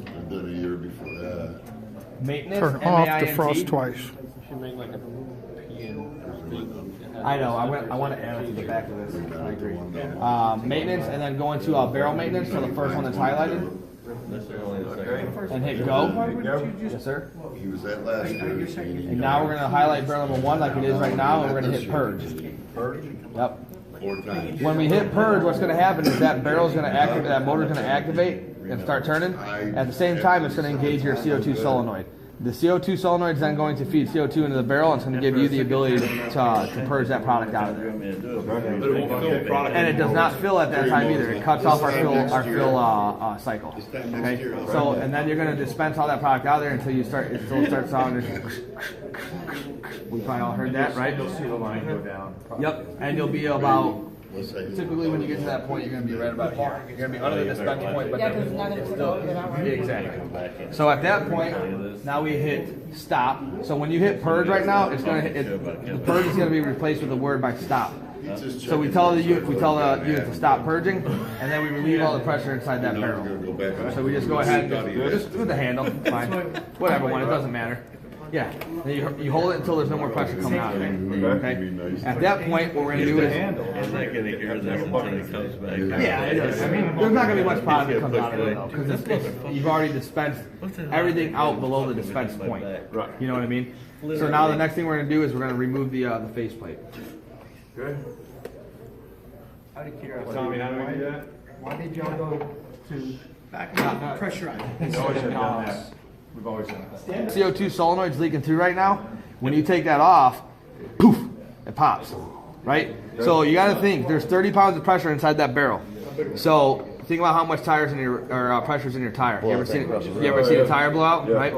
I've done a year before that. Maintenance. Turn off, M-A-I-N-T. defrost twice. Should make like a P and I know. I want to add it to the back of this. I agree. Maintenance, and then go into barrel maintenance for the first one that's highlighted, and hit go. Yes, sir. He was at last year's meeting. And now we're going to highlight barrel number 1 like it is right now, and we're going to hit purge. Purge? Yep. 4 times. When we hit purge, what's going to happen is that barrel's going to activate, that motor's going to activate and start turning. At the same time, it's going to engage your CO2 solenoid. The CO2 solenoid is then going to feed CO2 into the barrel, and it's going to give you the ability to purge that product out of there. And it does not fill at that time either. It cuts off our fill cycle. Okay. So, and then you're going to dispense all that product out of there until it starts sounding. We probably all heard that, right? You'll see the line go down. Yep. And you'll be about. Typically, when you get to that point, you're going to be right about here. You're going to be under the dispense point, but then it's still exactly. So at that point, now we hit stop. So when you hit purge right now, it's going to hit. The purge is going to be replaced with the word by stop. So we tell the unit to stop purging, and then we relieve all the pressure inside that barrel. So we just go ahead and just do the handle. Fine, whatever one. It doesn't matter. Yeah, you hold it until there's no more pressure coming out of it. Okay. At that point, what we're going to do is. It's not going to hear this until it comes back. Yeah, it is. I mean, there's not going to be much product that comes out of it though, because you've already dispensed everything out below the dispense point. Right. You know what I mean? So now the next thing we're going to do is we're going to remove the faceplate. Good. Out of curiosity, Tommy, how do we do that? why did y'all go to pressurize? We've always done that. We've always done that. CO2 solenoid's leaking through right now. When you take that off, poof, it pops. Right? So you got to think, there's 30 pounds of pressure inside that barrel. So think about how much tires in your pressure's in your tire. You ever seen a tire blow out? Right?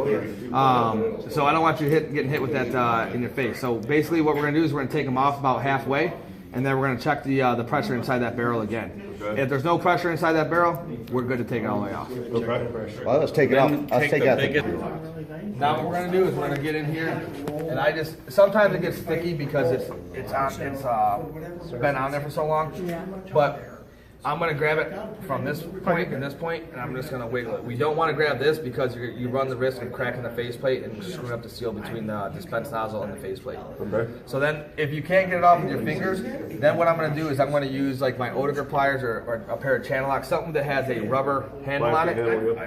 So I don't want you getting hit with that in your face. So basically, what we're gonna do is we're gonna take them off about halfway, and then we're gonna check the pressure inside that barrel again. If there's no pressure inside that barrel, we're good to take it all the way off. Okay. Well, let's take it off. Let's take out the. Now what we're gonna do is we're gonna get in here, and sometimes it gets sticky because it's been on there for so long. But I'm gonna grab it from this point and this point, and I'm just gonna wiggle it. We don't want to grab this because you run the risk of cracking the faceplate and screwing up the seal between the dispense nozzle and the faceplate. Okay. So then, if you can't get it off with your fingers, then what I'm gonna do is I'm gonna use like my Oetiker pliers or a pair of channel locks, something that has a rubber handle on it,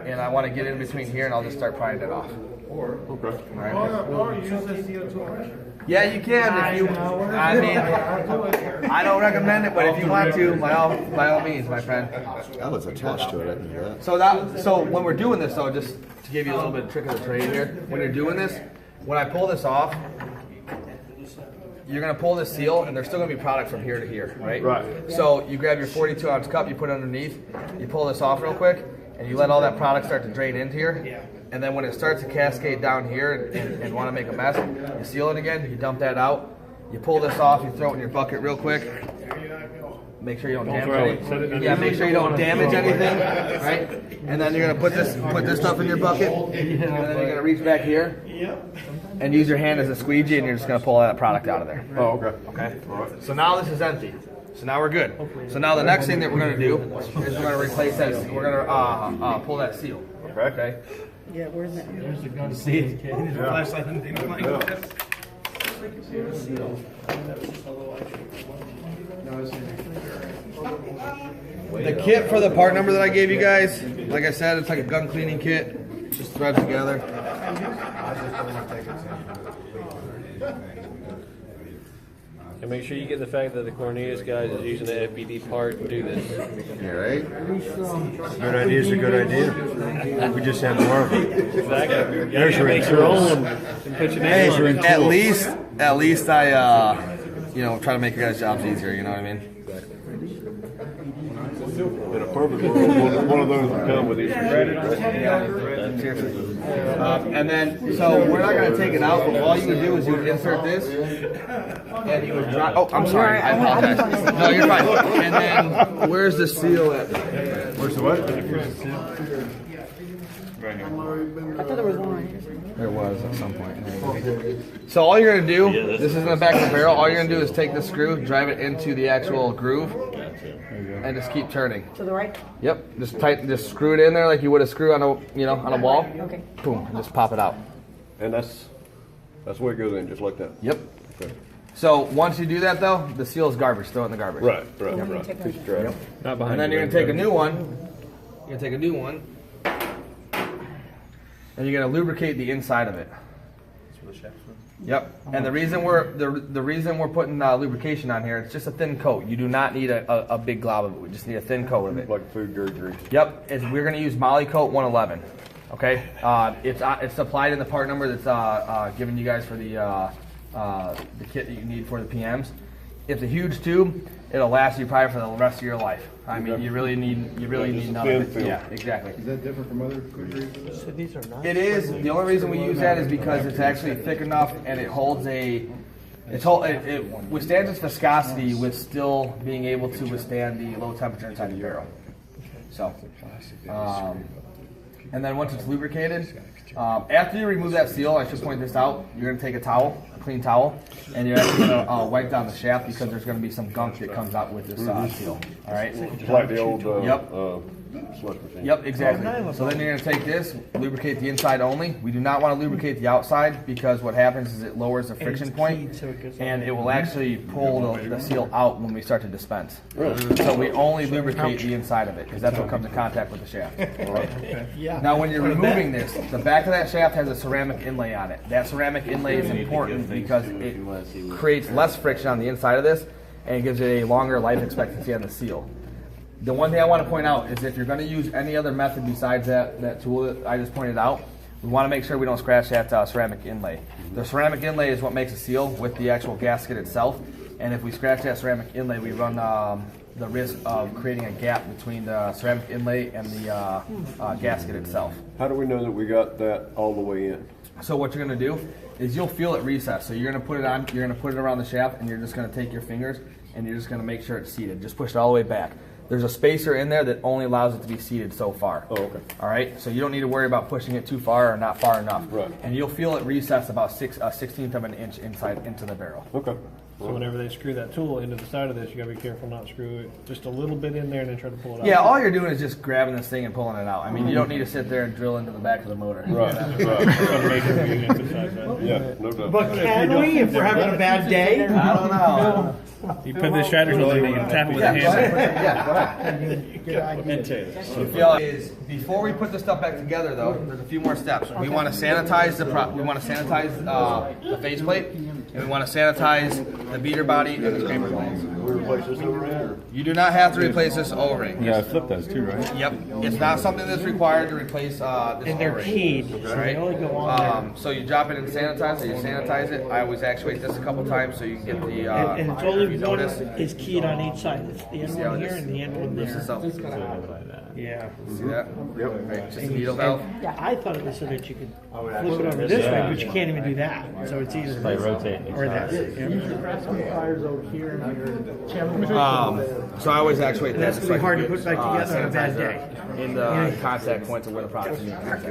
and I want to get in between here, and I'll just start prying it off. Okay. Or use the CO2 pressure. Yeah, you can if you. I mean, I don't recommend it, but if you want to, by all means, my friend. That was attached to it. I knew that. So when we're doing this, though, just to give you a little bit of trick of the trade here, when you're doing this, when I pull this off, you're gonna pull this seal, and there's still gonna be product from here to here, right? Right. So you grab your 42-ounce cup, you put it underneath, you pull this off real quick, and you let all that product start to drain into here. And then when it starts to cascade down here and want to make a mess, you seal it again, you dump that out, you pull this off, you throw it in your bucket real quick. Make sure you don't damage anything. Yeah, make sure you don't damage anything, right? And then you're gonna put this stuff in your bucket, and then you're gonna reach back here and use your hand as a squeegee, and you're just gonna pull that product out of there. Oh, okay. Okay. So now this is empty. So now we're good. So now the next thing that we're gonna do is we're gonna replace that. We're gonna pull that seal. Okay. Yeah, where's that? There's the gun. See it? Flashlight and things like that. The kit for the part number that I gave you guys, like I said, it's like a gun cleaning kit. Just threads together. And make sure you get the fact that the Cornelius guys is using the FPD part to do this. Yeah, right? Good idea is a good idea. We just have more of them. Exactly. There's your Make your own and put your name on it. At least I, try to make your guys' jobs easier. You know what I mean? In a perfect world, one of those would come with each Seriously. And then, so we're not going to take it out, but all you would do is you would insert this, and you would drop. Oh, I'm sorry. I apologize. No, you're fine. And then, where's the seal at? Where's the what? Right here. I thought there was one right here. There was at some point. So all you're going to do, this is in the back of the barrel, all you're going to do is take the screw, drive it into the actual groove, and just keep turning. To the right? Yep, just screw it in there like you would a screw on a on a wall. Okay. Boom, and just pop it out. And that's where it goes in, just like that. Yep. Okay. So once you do that though, the seal is garbage. Throw it in the garbage. Right. Take Piece of trash. Not behind And then you, you're gonna take a new one. You're gonna take a new one, and you're gonna lubricate the inside of it. Yep. And the reason we're putting lubrication on here, it's just a thin coat. You do not need a big glob of it. We just need a thin coat of it. Like food grade grease. Yep. We're gonna use Moly Coat 111. Okay. It's supplied in the part number that's given you guys for the kit that you need for the PMs. It's a huge tube. It'll last you probably for the rest of your life. I mean, you really need none of it. Yeah, exactly. Is that different from other food grades? So these are not. It is. The only reason we use that is because it's actually thick enough and it holds it withstands its viscosity with still being able to withstand the low temperature inside the barrel. So, and then once it's lubricated, after you remove that seal, I should point this out, you're going to take a towel, a clean towel, and you're actually going to wipe down the shaft because there's going to be some gunk that comes out with this seal. All right? It's like the old Yep. slush machine. Yep, exactly. So then you're going to take this, lubricate the inside only. We do not want to lubricate the outside because what happens is it lowers the friction point and it will actually pull the seal out when we start to dispense. So we only lubricate the inside of it because that's what comes in contact with the shaft. Now when you're removing this, the back of that shaft has a ceramic inlay on it. That ceramic inlay is important because it creates less friction on the inside of this and it gives it a longer life expectancy on the seal. The one thing I want to point out is if you're going to use any other method besides that tool that I just pointed out, we want to make sure we don't scratch that ceramic inlay. The ceramic inlay is what makes a seal with the actual gasket itself, and if we scratch that ceramic inlay, we run the risk of creating a gap between the ceramic inlay and the gasket itself. How do we know that we got that all the way in? So what you're going to do is you'll feel it recess. So you're going to put it on, you're going to put it around the shaft, and you're just going to take your fingers and you're just going to make sure it's seated. Just push it all the way back. There's a spacer in there that only allows it to be seated so far. Oh, okay. All right, so you don't need to worry about pushing it too far or not far enough. Right. And you'll feel it recess about 1/16 of an inch inside into the barrel. Okay. So whenever they screw that tool into the side of this, you gotta be careful not to screw it just a little bit in there and then try to pull it out. Yeah, all you're doing is just grabbing this thing and pulling it out. I mean, you don't need to sit there and drill into the back of the motor. Right. Gotta make sure you emphasize that. Yeah, no doubt. But can we, if we're having a bad day? I don't know. You put the shatters on the thing and tap it with a Yeah, go hammer. ahead. Yeah, go ahead. You feel is before we put this stuff back together, though, there's a few more steps. We want to sanitize the faceplate, and we want to sanitize the beater body and the scraper blades. We replace this O-ring, or? You do not have to replace this O-ring. Yeah, I flipped those too, right? Yep, it's not something that's required to replace this And they're O-ring. keyed, so they only go on there. So you drop it in sanitizer, you sanitize it. I always actuate this a couple times so you can get the. And it's only if you one notice, is keyed on each side. It's the end see how one it here is? and the end one Lifts this there. up. Yeah. See that? Yep. Right, just a needle valve. Yeah, I thought it was so that you could flip it over this way, but you can't even do that. So it's either this or that. So I always actuate That's this. gonna be hard to put back together on a bad day. In the contact points of where the product's in contact.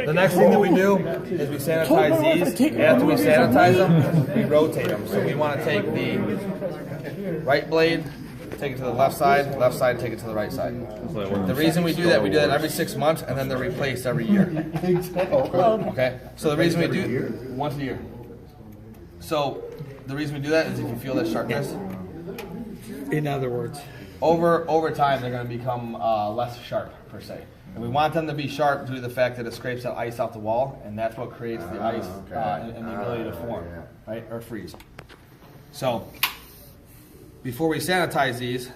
The next thing that we do is we sanitize these. After we sanitize them, we rotate them. So we want to take the right blade, take it to the left side, take it to the right side. The reason we do that every 6 months, and then they're replaced every year. Okay? So the reason we do once a year. So the reason we do that is if you feel that sharpness, In other words. over time they're going to become less sharp per se. And we want them to be sharp due to the fact that it scrapes that ice off the wall, and that's what creates the ice and the ability to form, right, or freeze. So before we sanitize these,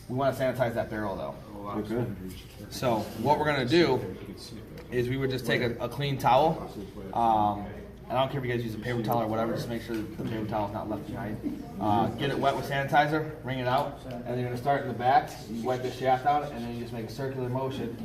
we want to sanitize that barrel though. Okay. So what we're going to do is we would just take a clean towel. And I don't care if you guys use a paper towel or whatever, just make sure the paper towel is not left behind. Get it wet with sanitizer, wring it out, and then you're going to start in the back, you wipe the shaft out, and then you just make a circular motion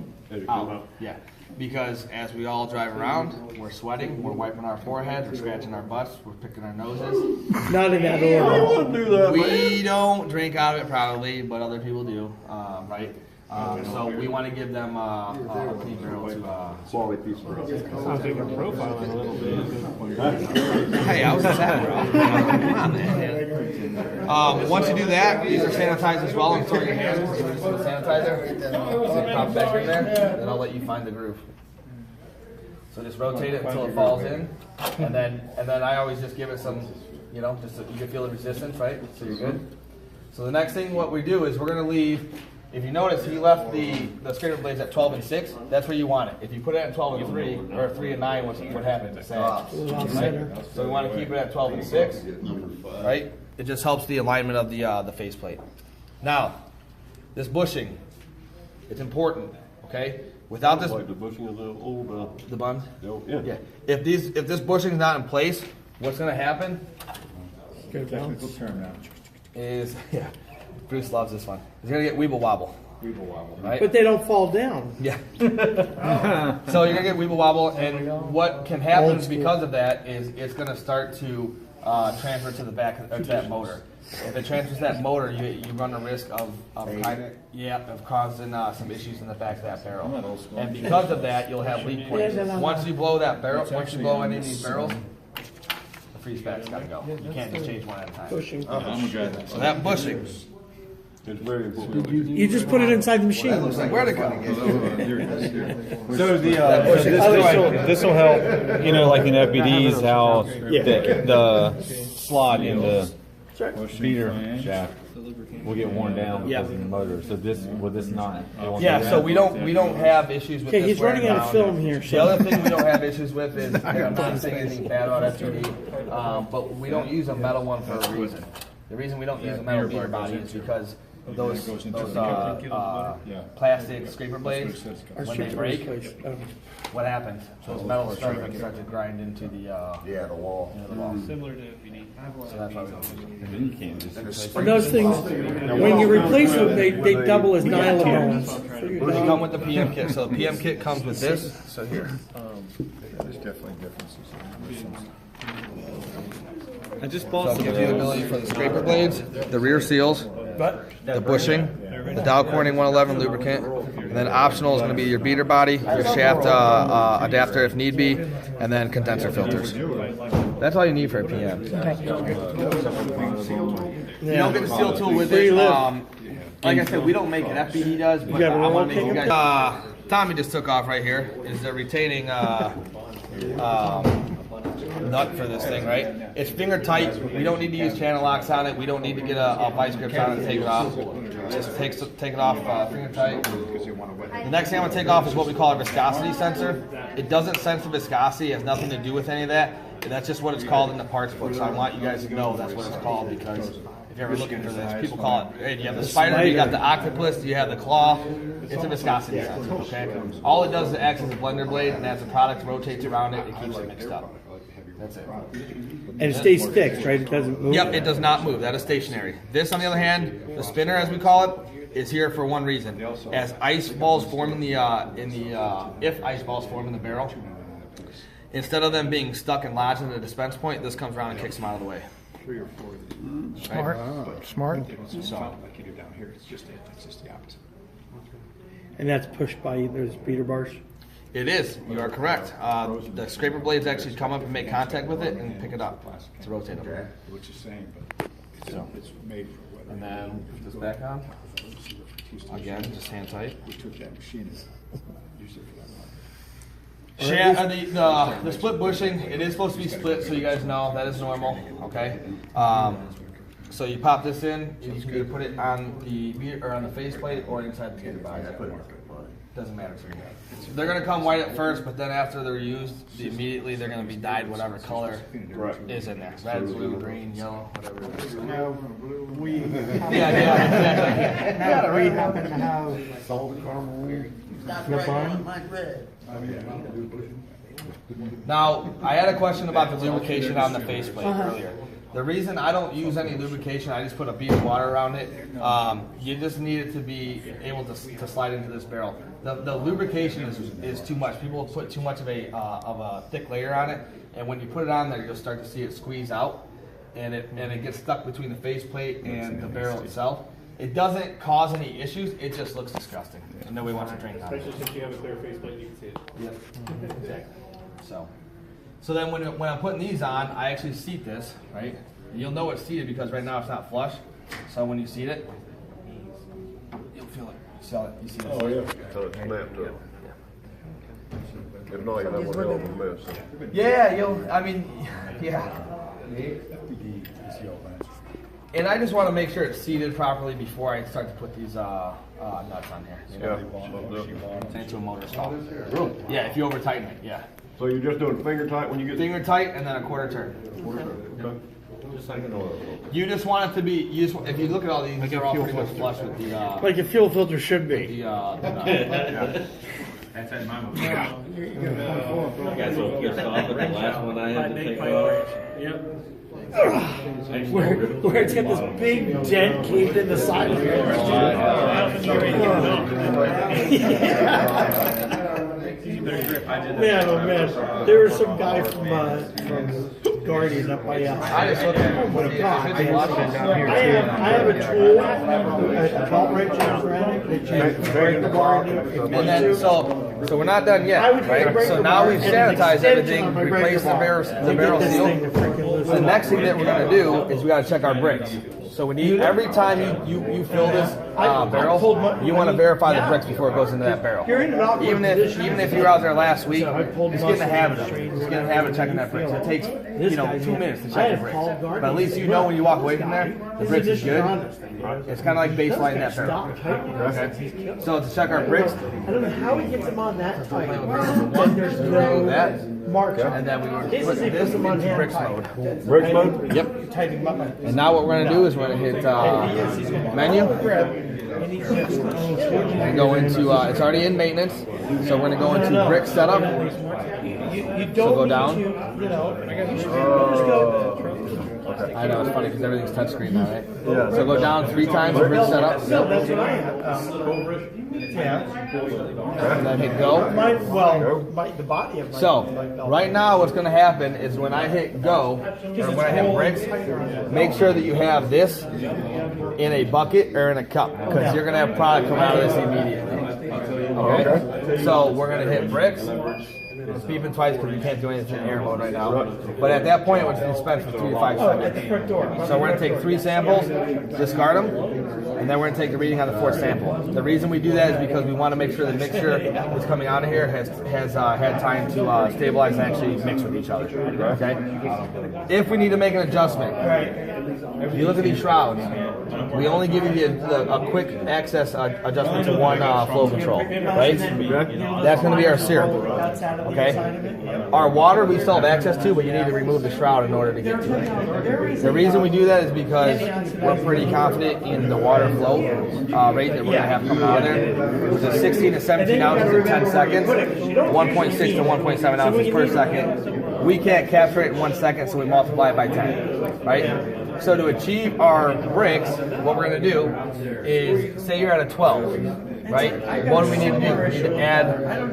out. Yeah, because as we all drive around, we're sweating, we're wiping our foreheads, we're scratching our butts, we're picking our noses. Not in that order. We don't drink out of it probably, but other people do, right? So we want to give them a clean barrel to. Quality piece of road. Sounds like we're profiling a little bit. Hey, I was just that, bro. Come on, man. Once you do that, these are sanitized as well. And throw your hands with the sanitizer. Pop back in there, then I'll let you find the groove. So just rotate it until it falls in, and then I always just give it some, just so you can feel the resistance, right? So you're good. So the next thing, what we do is we're gonna leave. If you notice, he left the scraper blades at 12 and 6. That's where you want it. If you put it at 12 and 3 or 3 and 9, what happens? It sags. Right? So we want to keep it at 12 and 6, right? It just helps the alignment of the faceplate. Now, this bushing, it's important. Okay, without this, Like the bushing of the old, the buns. yeah. If this bushing is not in place, what's going to happen? Good bounce. Is Bruce loves this one. He's going to get weeble wobble. Right? But they don't fall down. Yeah. So you're gonna get weeble wobble, and what can happen because of that is it's gonna start to transfer to the back to that motor. If it transfers to that motor, you run the risk of causing some issues in the back of that barrel. And because of that, you'll have leak points. Once you blow that barrel, once you blow any of these barrels, the freeze back's gotta go. You can't just change one at a time. Pushing. So that bushing. It's very important. You just put it inside the machine. Where'd it go? So This will help, like in FBDs, how the slot in the feeder shaft will get worn down because of the motor. So will this not? Yeah, so we don't have issues with Okay, this he's running wearing out of down. film here. The other thing we don't have issues with is, and I'm not saying anything bad about FPD, but we don't use a metal one for a reason. The reason we don't use a metal beater body is because those plastic scraper blades, when they break, what happens? Those metal stripes start to grind into the the wall. the wall. Similar to FBD. So that's why we don't use it. And those things, when you replace them, they double as nylon bones. They come with the PM kit. So the PM kit comes with this. So here. There's definitely differences. I just So bought it gives you the ability for the scraper blades, the rear seals, the bushing, the Dow Corning 111 lubricant, and then optional is going to be your beater body, your shaft adapter if need be, and then condenser filters. That's all you need for a PM. You don't get the seal tool with it. Like I said, we don't make it. FBD does, but I want to make you guys. Tommy just took off right here. Is the retaining nut for this thing, right? It's finger tight. We don't need to use channel locks on it. We don't need to get a vice grip on it and take it off. Just take it off finger tight. The next thing I'm going to take off is what we call a viscosity sensor. It doesn't sense the viscosity. It has nothing to do with any of that. That's just what it's called in the parts book. So I want you guys to know that's what it's called, because if you're ever looking for this, people call it, hey, you have the spider, you got the octopus, you have the claw. It's a viscosity sensor, okay? All it does is it acts as a blender blade, and as the product rotates around it, it keeps it mixed up. That's it. And it stays fixed, right? It doesn't move. Yep, it does not move. That is stationary. This, on the other hand, the spinner, as we call it, is here for one reason. As ice balls form if ice balls form in the barrel, instead of them being stuck and lodged in the dispense point, this comes around and kicks them out of the way. Smart. Smart. So, And that's pushed by those beater bars. it is. You are correct. The scraper blades actually come up and make contact with it and pick it up to rotate them. Which is saying, but it's made for weather. And then put this back on. Again, just hand tight. We took that machine and used it for that. The split bushing, it is supposed to be split, so you guys know that is normal. Okay. So you pop this in. You can either put it on the faceplate or inside the beater body. Doesn't matter to me. They're gonna come white at first, but then after they're used, immediately they're gonna be dyed whatever color is in there. Red, blue, green, yellow, whatever it is. Yeah. Now we happen to have the bun. Now, I had a question about the lubrication on the faceplate earlier. The reason I don't use any lubrication, I just put a bead of water around it. You just need it to be able to slide into this barrel. The lubrication is too much. People put too much of a thick layer on it, and when you put it on there, you'll start to see it squeeze out, and it gets stuck between the faceplate and the barrel itself. It doesn't cause any issues. It just looks disgusting, and nobody wants to drink on it. Especially since you have a clear faceplate, you can see it. Yep. Exactly. So then when I'm putting these on, I actually seat this, right? You'll know it's seated because right now it's not flush. So when you seat it, you'll feel it. You see this? Oh, yeah. So it's snapped up. If not, you'll have one hell of a mess. Yeah, yeah. And I just want to make sure it's seated properly before I start to put these nuts on here. Into a motor stall. Really? Yeah, if you over tighten it, yeah. So you're just doing finger tight when you get Finger tight and then a quarter turn. Okay. Just like an oil. You just want it to be. If you look at all these, they're all pretty much flush with the. Like a fuel filter should be. The nut. That's in my movie. Yeah. Guys will pissed off at the last one I had to take off. Yep. Where it's got this big dent caved in the side of it. Man, oh man, there was some guy from Guardian up by I just look at it. I have a tool, a belt wrench and ceramic that you break the bar into. And then so we're not done yet, right? So now we've sanitized everything, replaced the barrel seal. The next thing that we're gonna do is we gotta check our bricks. So we need every time you fill this barrel, you want to verify the bricks before it goes into that barrel. Even if you were out there last week, just get in the habit of it. Just get in the habit of checking that bricks. It takes 2 minutes to check the bricks, but at least you know when you walk away from there, the bricks is good. It's kind of like baselining that barrel. Okay. So to check our bricks, I don't know how he gets them on that tight. Then there's no mark. and then we were putting this into bricks mode. bricks mode? Yep. And now what we're gonna do is we're gonna hit menu and go into it's already in maintenance, so we're gonna go into brick setup. So go down. I know, it's funny because everything's touchscreen now, right? Yeah. So go down 3 times in brick setup. No, that's what I have. Yeah. And then hit go. The body of my. So, right now what's going to happen is when I hit go, or when I hit bricks, make sure that you have this in a bucket or in a cup, because you're going to have product come out of this immediately. Okay? So, we're going to hit bricks. It's beeping twice because we can't do anything in air mode right now. But at that point, we're going to spend for 3 to 5 seconds. So we're going to take 3 samples, discard them, and then we're going to take the reading on the 4th sample. The reason we do that is because we want to make sure the mixture that's coming out of here has had time to stabilize and actually mix with each other. Okay. If we need to make an adjustment, if you look at these shrouds, we only give you a quick access adjustment to one flow control, right? That's going to be our syrup. Okay? Our water we still have access to, but you need to remove the shroud in order to get to it. The reason we do that is because we're pretty confident in the water flow rate that we're going to have coming out of there. Which is 16 to 17 ounces in 10 seconds, 1.6 to 1.7 ounces per second. We can't capture it in 1 second, so we multiply it by 10, right? So to achieve our bricks, what we're going to do is, say you're at a 12. Right? What do we need to do?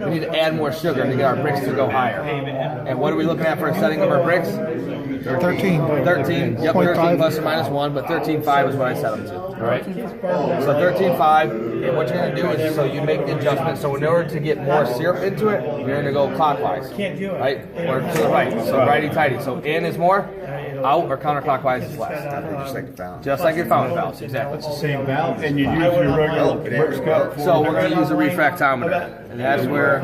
We need to add more sugar to get our bricks to go higher. And what are we looking at for a setting of our bricks? 13. 13. Yep, 13 plus or minus 1, but 13.5 is what I set them to. All right? So 13.5, and what you're going to do is, so you make the adjustment. So in order to get more syrup into it, you're going to go clockwise. Right? Or to the right. So righty-tighty. So in is more, out or counterclockwise is less. Just like your fountain valves, exactly. It's the same valve, and you use your regular bricks cup. So we're going to use a refractometer, and that's where.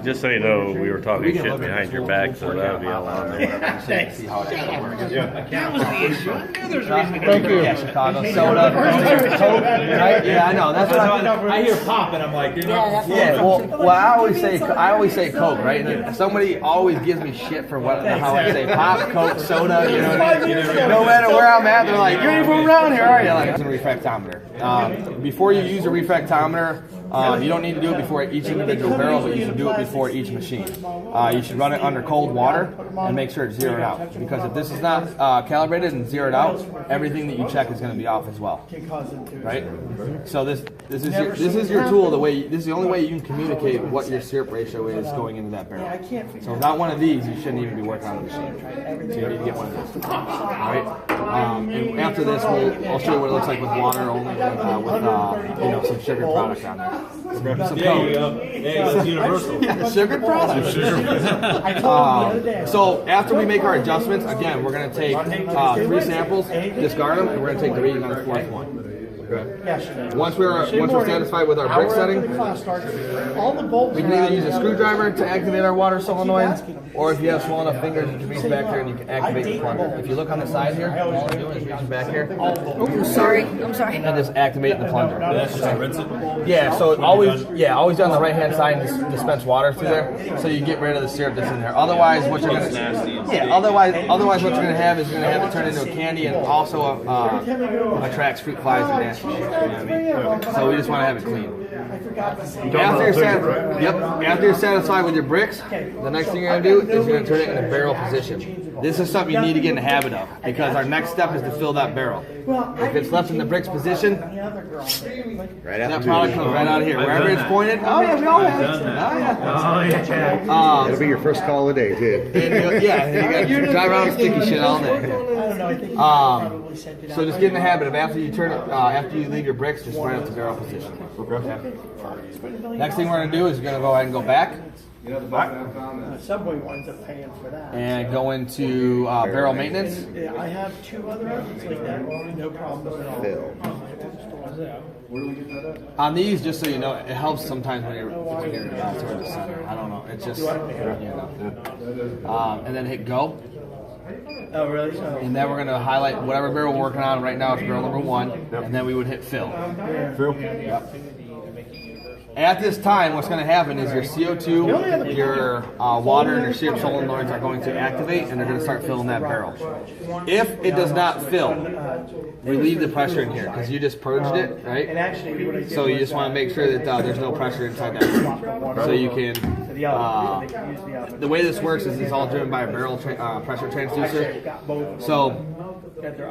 Just so you know, we were talking shit behind your back, so that would be all on there. Thanks. That was the issue. I knew there was a reason to Thank you. Yeah, Chicago soda. Right? Yeah, I know. That's what I hear pop and I'm like, you're not. Yeah. Well, I always say Coke, right? And somebody always gives me shit for how I say pop, Coke, soda. You know what I mean? No matter where I'm at, they're like, "You're even from around here, are you?" Like, it's a refractometer. Before you use a refractometer, You don't need to do it before each individual barrel, but you should do it before each machine. You should run it under cold water and make sure it's zeroed out. Because if this is not calibrated and zeroed out, everything that you check is going to be off as well. Right? So this is your tool. This is the only way you can communicate what your syrup ratio is going into that barrel. So without one of these, you shouldn't even be working on the machine. So you need to get one of these. All right. And after this, I'll show you what it looks like with water only, with some sugar product on there. Some code. It's universal. Yeah, sugar product. So after we make our adjustments, again, we're going to take 3 samples, discard them, and we're going to take the reading on the 4th one. Once we're satisfied with our brick setting, we can either use a screwdriver to activate our water solenoid, or if you have small enough fingers, you can reach back here and you can activate the plunger. If you look on the side here, all I'm doing is reaching back here. I'm sorry. And just activate the plunger. Yeah, so always on the right hand side, just dispense water through there, so you get rid of the syrup that's in there. Otherwise, what you're gonna have is you're gonna have it turn into a candy and also attracts fruit flies and nasty shit. You know what I mean? So we just want to have it clean. After you're satisfied with your bricks, the next thing you're gonna do is you're gonna turn it into barrel position. This is something you need to get in the habit of, because our next step is to fill that barrel. If it's left in the bricks position, that product comes right out of here. Wherever it's pointed, oh yeah, we all have it. It'll be your first call of the day, too. And you gotta drive around with sticky shit all day. So just get in the habit of after you leave your bricks, just right up to barrel position. Okay. Next thing we're gonna do is we're gonna go ahead and go back. Subway winds up paying for that. And go into barrel maintenance. Yeah, I have 2 other ovens like that. No problems at all. On these, just so you know, it helps sometimes when you're toward the center. I don't know. It's just, and then hit go. Oh, really? So, and then we're going to highlight whatever barrel we're working on. Right now, it's barrel number 1. And then we would hit fill. Yep. At this time, what's going to happen is your CO2, your water, and your syrup solenoids are going to activate, and they're going to start filling that barrel. If it does not fill, relieve the pressure in here, because you just purged it, right? So you just want to make sure that there's no pressure inside that barrel. So you can, the way this works is it's all driven by a barrel pressure transducer. So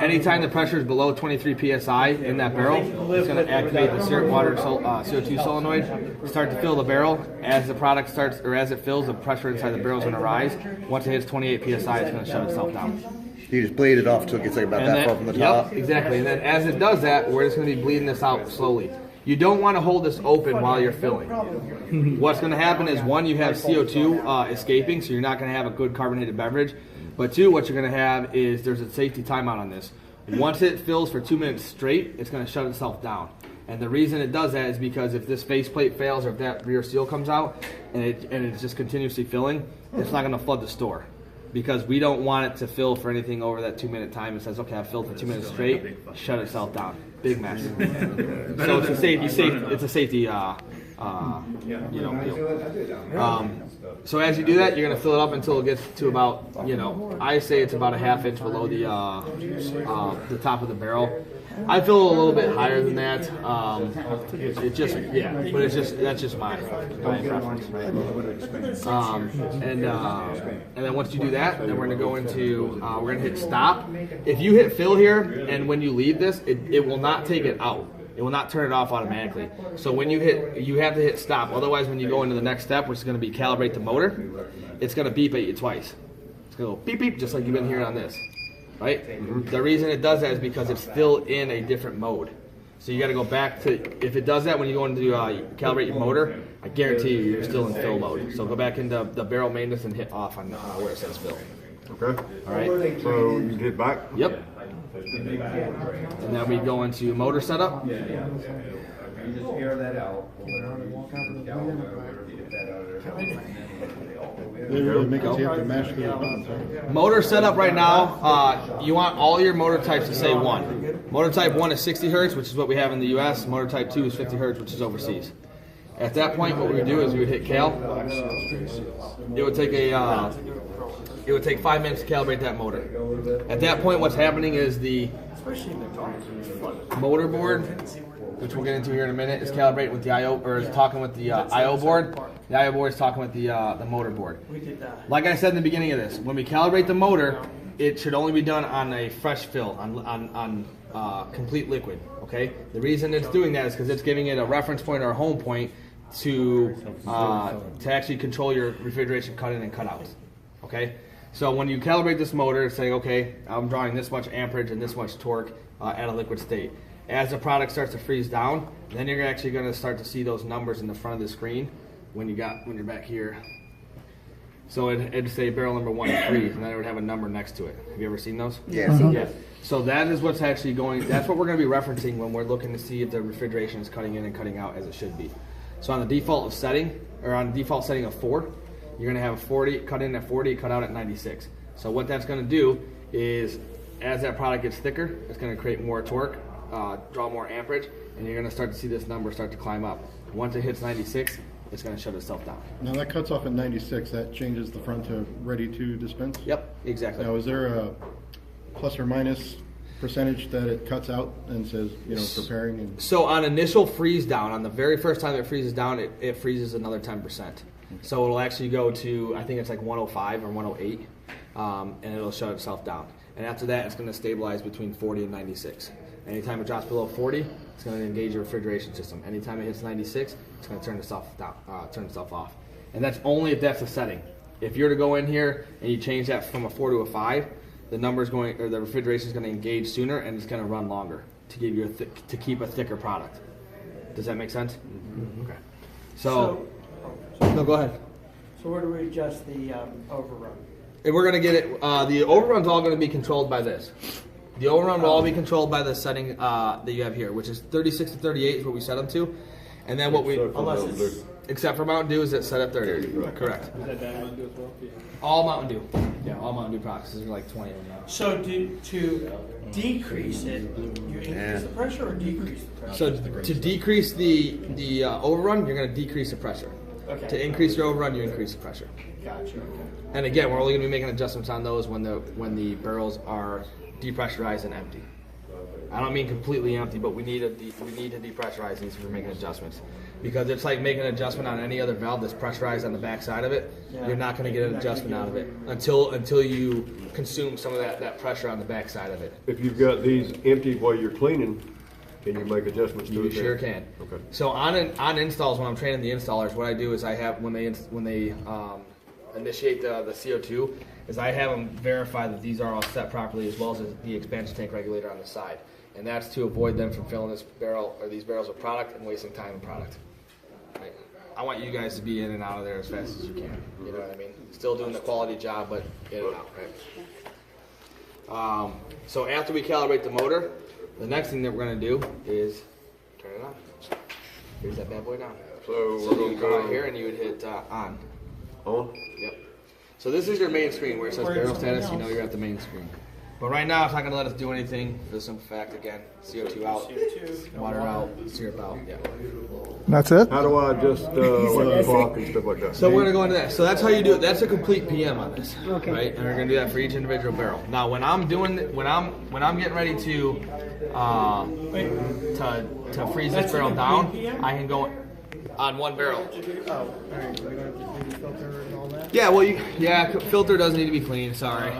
anytime the pressure is below 23 psi in that barrel, it's going to activate the syrup, water, CO2 solenoid, start to fill the barrel. As the product starts, or as it fills, the pressure inside the barrel is going to rise. Once it hits 28 psi, it's going to shut itself down. You just bleed it off until it gets like about that far from the top. Yep, exactly. And then as it does that, we're just going to be bleeding this out slowly. You don't want to hold this open while you're filling. What's going to happen is, 1, you have CO2 escaping, so you're not going to have a good carbonated beverage. But 2, what you're going to have is there's a safety timeout on this. Once it fills for 2 minutes straight, it's going to shut itself down. And the reason it does that is because if this faceplate fails, or if that rear seal comes out and it's just continuously filling, it's not going to flood the store. Because we don't want it to fill for anything over that 2-minute time. It says, okay, I've filled for 2 minutes straight, shut itself down. Big mess. So it's a safety so as you do that, you're going to fill it up until it gets to about, I say it's about a ½ inch below the top of the barrel. I feel a little bit higher than that. That's just my preference. And then once you do that, then we're going to go into, we're going to hit stop. If you hit fill here, and when you leave this, it will not take it out. It will not turn it off automatically. So when you have to hit stop. Otherwise, when you go into the next step, which is going to be calibrate the motor, it's going to beep at you twice. It's going to go beep, beep, just like you've been hearing on this. Right? Mm-hmm. The reason it does that is because it's still in a different mode. So you got to go back to, if it does that when you go into calibrate your motor, I guarantee you're still in fill mode. So go back into the barrel maintenance and hit off on where it says fill. Okay. All right. So you hit back? Yep. And then we go into motor setup. You just air that out. Motor setup right now, you want all your motor types to say 1. Motor type 1 is 60 hertz, which is what we have in the US. Motor type 2 is 50 hertz, which is overseas. At that point, what we would do is we would hit cal. It would take 5 minutes to calibrate that motor. At that point, what's happening is the motor board which we'll get into here in a minute, is calibrating with the IO, or is talking with the IO board. The IO board is talking with the motor board. We did that. Like I said in the beginning of this, when we calibrate the motor, it should only be done on a fresh fill, on complete liquid. Okay. The reason it's doing that is because it's giving it a reference point or a home point to actually control your refrigeration cut in and cut out. Okay. So when you calibrate this motor, it's saying, okay, I'm drawing this much amperage and this much torque at a liquid state. As the product starts to freeze down, then you're actually going to start to see those numbers in the front of the screen when you're back here. So it'd say barrel number 1 freeze, and then it would have a number next to it. Have you ever seen those? Yeah. Yeah. So that is what's actually going. That's what we're going to be referencing when we're looking to see if the refrigeration is cutting in and cutting out as it should be. So on the default setting of 4, you're going to have 40 cut in at 40, cut out at 96. So what that's going to do is, as that product gets thicker, it's going to create more torque, draw more amperage, and you're going to start to see this number start to climb up. Once it hits 96, it's going to shut itself down. Now that cuts off at 96. That changes the front to ready to dispense. Yep, exactly. Now, is there a plus or minus percentage that it cuts out and says, preparing? And So on initial freeze down, on the very first time it freezes down, it freezes another 10%. So it'll actually go to, I think it's like 105 or 108, and it'll shut itself down. And after that, it's going to stabilize between 40 and 96. Anytime it drops below 40, it's going to engage your refrigeration system. Anytime it hits 96, it's going to turn itself down, turn itself off. And that's only if that's the setting. If you're to go in here and you change that from a 4 to a 5, the the refrigeration is going to engage sooner and it's going to run longer to give you to keep a thicker product. Does that make sense? Mm-hmm. Okay. So no, go ahead. So where do we adjust the overrun? And we're going to get it. The overrun's all going to be controlled by this. The overrun will all be controlled by the setting that you have here, which is 36 to 38 is what we set them to. And then what except for Mountain Dew is it set at 30. Correct. Is that Mountain Dew as well? All Mountain Dew. Yeah, all Mountain Dew products. There's like 20 of them now. So to decrease it, you increase the pressure or decrease the pressure? So to decrease the overrun, you're going to decrease the pressure. Okay. To increase your overrun, you increase the pressure. Gotcha. Okay. And again, we're only going to be making adjustments on those when the barrels are depressurized and empty. I don't mean completely empty, but we need to depressurize these if we're making adjustments. Because it's like making an adjustment on any other valve that's pressurized on the back side of it. Yeah. You're not going to get an adjustment out of it until you consume some of that pressure on the back side of it. If you've got these empty while you're cleaning, can you make adjustments to it? You sure can. Okay. So on installs, when I'm training the installers, what I do is I have when they initiate the CO2, is I have them verify that these are all set properly, as well as the expansion tank regulator on the side, and that's to avoid them from filling these barrels with product and wasting time and product. Right? I want you guys to be in and out of there as fast as you can. You know what I mean? Still doing the quality job, but in and out. Right? So after we calibrate the motor, the next thing that we're going to do is turn it on. Here's that bad boy down. So You we're going would to come out go here and you would hit on. on. Yep. So this is your main screen where it says barrel status. You know you're at the main screen. But right now it's not going to let us do anything for the simple fact, again, CO2 out, water out, syrup out. Yeah. That's it? How do I adjust the clock and stuff like that? So we're going to go into that. So that's how you do it. That's a complete PM on this, right? And we're going to do that for each individual barrel. Now, when I'm getting ready to freeze this barrel down, I can go on one barrel. Yeah, well, filter does need to be clean. Sorry,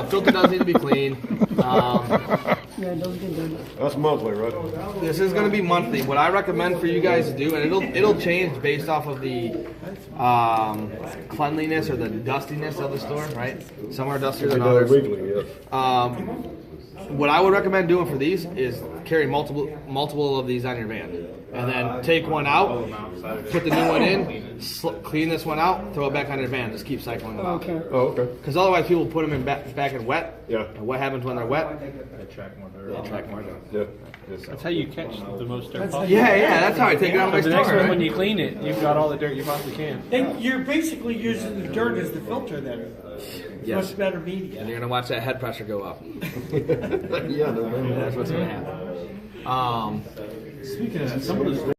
filter does need to be clean. That's monthly, right? This is going to be monthly. What I recommend for you guys to do, and it'll change based off of the cleanliness or the dustiness of the store, right? Some are dustier than others. Weekly, yes. What I would recommend doing for these is carry multiple of these on your van, and then take one out, put the new one in, clean this one out, throw it back on your van. Just keep cycling them out. Oh, okay. Because otherwise, people put them in back in wet. Yeah. And what happens when they're wet? They track more dirt. They attract more dirt. Yeah. That's how you catch the most dirt possible. Yeah. That's how I take it out of my The next store. one, when Right? you clean it, you've got all the dirt you possibly can. Then you're basically using the dirt as the filter then. Yes. Much better media. And you're gonna watch that head pressure go up. Yeah, no, That's what's gonna happen. Speaking of that, some of those